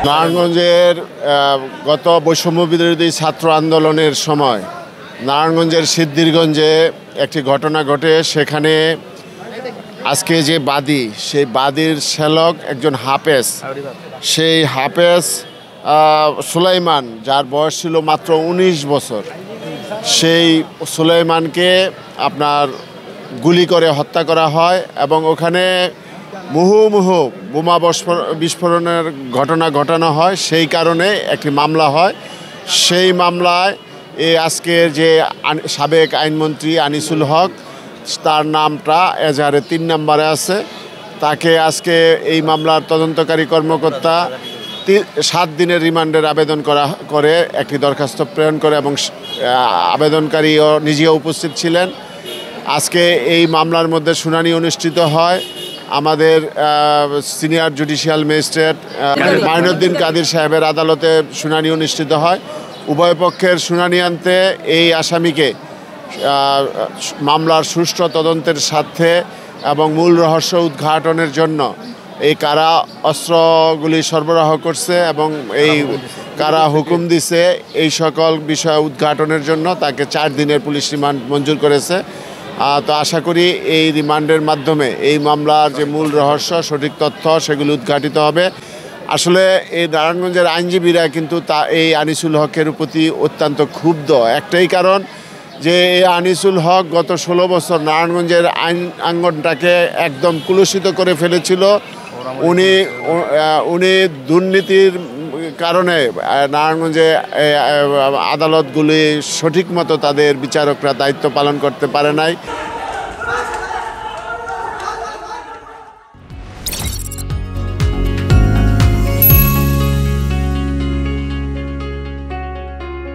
নারায়ণগঞ্জের গত বৈষম্য বিরোধী ছাত্র আন্দোলনের সময় নারায়ণগঞ্জের সিদ্ধিরগঞ্জে একটি ঘটনা ঘটে। সেখানে আজকে যে বাদী, সেই বাদীর শ্যালক একজন হাফেজ, সেই হাফেজ সুলাইমান, যার বয়স ছিল মাত্র ১৯ বছর, সেই সুলাইমানকে আপনার গুলি করে হত্যা করা হয় এবং ওখানে মুহুর্মুহু বোমা বিস্ফোরণের ঘটনা ঘটানো হয়। সেই কারণে একটি মামলা হয়। সেই মামলায় আজকের যে সাবেক আইনমন্ত্রী আনিসুল হক, তার নামটা এজাহারে ৩ নম্বরে আছে। তাকে আজকে এই মামলার তদন্তকারী কর্মকর্তা 7 দিনের রিমান্ডের আবেদন করে একটি দরখাস্ত প্রেরণ করে এবং আবেদনকারীও নিজেও উপস্থিত ছিলেন। আজকে এই মামলার মধ্যে শুনানি অনুষ্ঠিত হয়। আমাদের senior judicial magistrate Mainuddin Kadir সাহেবের আদালতে শুনানি অনুষ্ঠিত হয়। উভয় পক্ষের শুনানি আনতে এই আসামিকে মামলার সুষ্ঠু তদন্তের স্বার্থে এবং মূল রহস্য উদ্ঘাটনের জন্য এই কারা অস্ত্রগুলি সরবরাহ করছে এবং এই কারা হুকুম দিছে এই সকল বিষয় উদ্ঘাটনের জন্য তাকে 4 দিনের পুলিশ রিমান্ড মঞ্জুর করেছে। তো আশা করি এই রিমান্ডের মাধ্যমে এই মামলার যে মূল রহস্য, সঠিক তথ্য, সেগুলো উদ্ঘাটিত হবে। আসলে এই নারায়ণগঞ্জের আইনজীবীরা কিন্তু এই আনিসুল হকের প্রতি অত্যন্ত ক্ষুব্ধ। একটাই কারণ যে এই আনিসুল হক গত 16 বছর নারায়ণগঞ্জের আইন আঙ্গনটাকে একদম কুলুষিত করে ফেলেছিল। উনি দুর্নীতির কারণে নারায়ণগঞ্জে আদালতগুলি সঠিক মতো তাদের বিচারকরা দায়িত্ব পালন করতে পারে নাই।